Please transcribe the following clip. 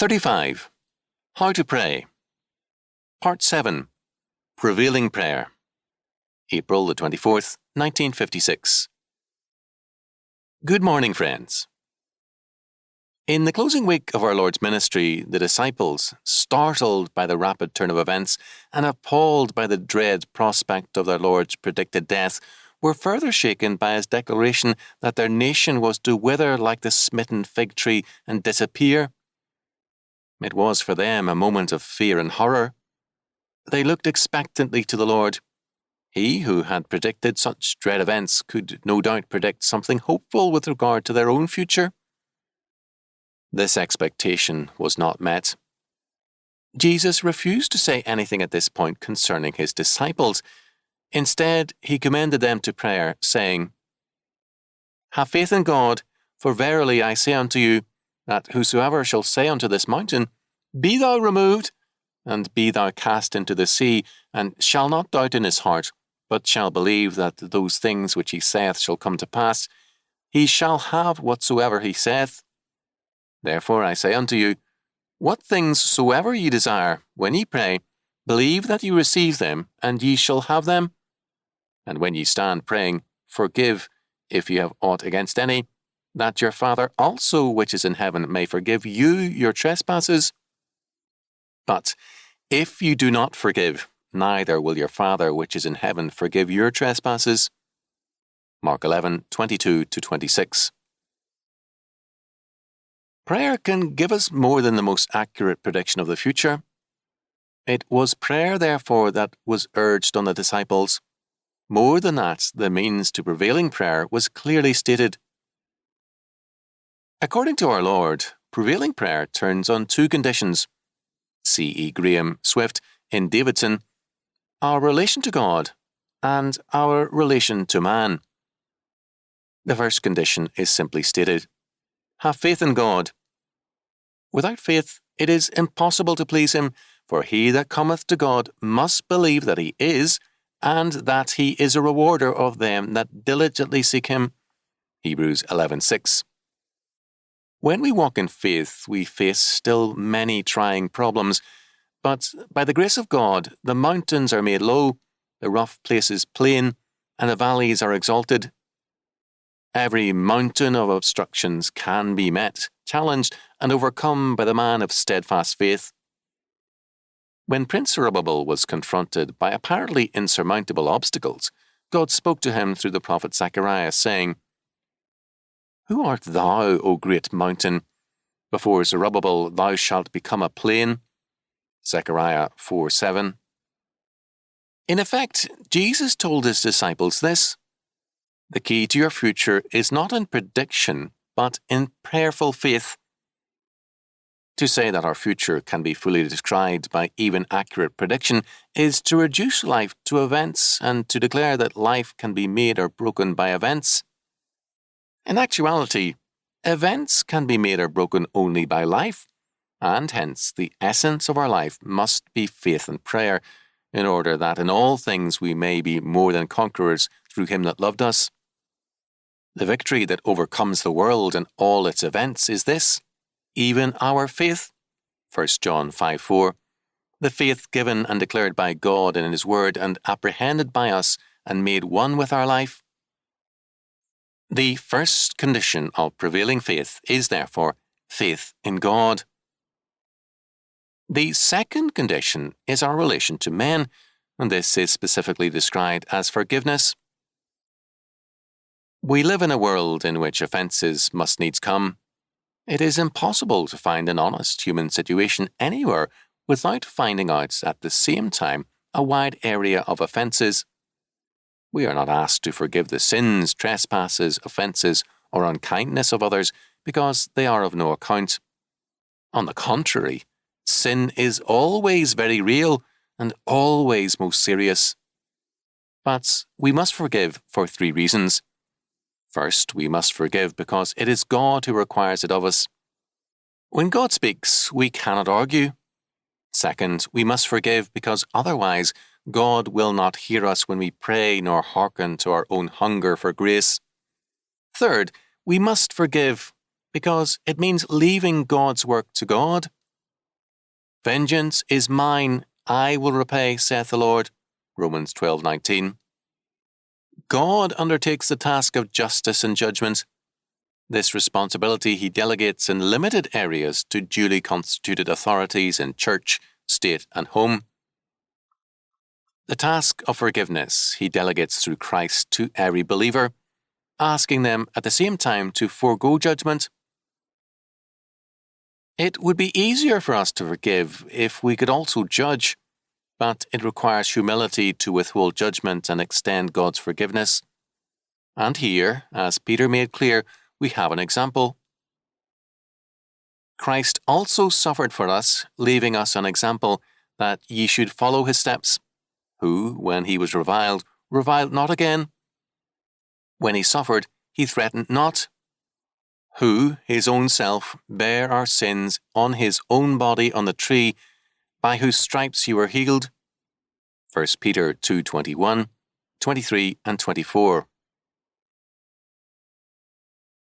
35. How to Pray. Part 7. Prevailing Prayer. April the 24th, 1956. Good morning, friends. In the closing week of our Lord's ministry, the disciples, startled by the rapid turn of events and appalled by the dread prospect of their Lord's predicted death, were further shaken by his declaration that their nation was to wither like the smitten fig tree and disappear. It was for them a moment of fear and horror. They looked expectantly to the Lord. He who had predicted such dread events could no doubt predict something hopeful with regard to their own future. This expectation was not met. Jesus refused to say anything at this point concerning his disciples. Instead, he commended them to prayer, saying, "Have faith in God, for verily I say unto you, that whosoever shall say unto this mountain, Be thou removed, and be thou cast into the sea, and shall not doubt in his heart, but shall believe that those things which he saith shall come to pass, he shall have whatsoever he saith. Therefore I say unto you, what things soever ye desire, when ye pray, believe that ye receive them, and ye shall have them. And when ye stand praying, forgive, if ye have aught against any, that your Father also which is in heaven may forgive you your trespasses. But if you do not forgive, neither will your Father which is in heaven forgive your trespasses." Mark 11:22-26. Prayer can give us more than the most accurate prediction of the future. It was prayer, therefore, that was urged on the disciples. More than that, the means to prevailing prayer was clearly stated. According to our Lord, prevailing prayer turns on two conditions. C.E. Graham Swift in Davidson, our relation to God and our relation to man. The first condition is simply stated. Have faith in God. Without faith, it is impossible to please him, for he that cometh to God must believe that he is, and that he is a rewarder of them that diligently seek him. Hebrews 11:6. When we walk in faith, we face still many trying problems, but by the grace of God, the mountains are made low, the rough places plain, and the valleys are exalted. Every mountain of obstructions can be met, challenged, and overcome by the man of steadfast faith. When Prince Zerubbabel was confronted by apparently insurmountable obstacles, God spoke to him through the prophet Zechariah, saying, "Who art thou, O great mountain? Before Zerubbabel thou shalt become a plain." Zechariah 4:7. In effect, Jesus told his disciples this. The key to your future is not in prediction, but in prayerful faith. To say that our future can be fully described by even accurate prediction is to reduce life to events and to declare that life can be made or broken by events. In actuality, events can be made or broken only by life, and hence the essence of our life must be faith and prayer, in order that in all things we may be more than conquerors through him that loved us. The victory that overcomes the world and all its events is this, even our faith. 1 John 5:4. The faith given and declared by God in his word and apprehended by us and made one with our life. The first condition of prevailing faith is therefore faith in God. The second condition is our relation to men, and this is specifically described as forgiveness. We live in a world in which offences must needs come. It is impossible to find an honest human situation anywhere without finding out at the same time a wide area of offences. We are not asked to forgive the sins, trespasses, offences, or unkindness of others because they are of no account. On the contrary, sin is always very real and always most serious. But we must forgive for three reasons. First, we must forgive because it is God who requires it of us. When God speaks, we cannot argue. Second, we must forgive because otherwise God will not hear us when we pray nor hearken to our own hunger for grace. Third, we must forgive because it means leaving God's work to God. Vengeance is mine, I will repay, saith the Lord. Romans 12:19. God undertakes the task of justice and judgment. This responsibility he delegates in limited areas to duly constituted authorities in church, state, and home. The task of forgiveness he delegates through Christ to every believer, asking them at the same time to forego judgment. It would be easier for us to forgive if we could also judge, but it requires humility to withhold judgment and extend God's forgiveness. And here, as Peter made clear, we have an example. Christ also suffered for us, leaving us an example that ye should follow his steps, who, when he was reviled not again. When he suffered, he threatened not, who, his own self, bare our sins on his own body on the tree, by whose stripes you were healed. 1 Peter 2:21, 23 and 24.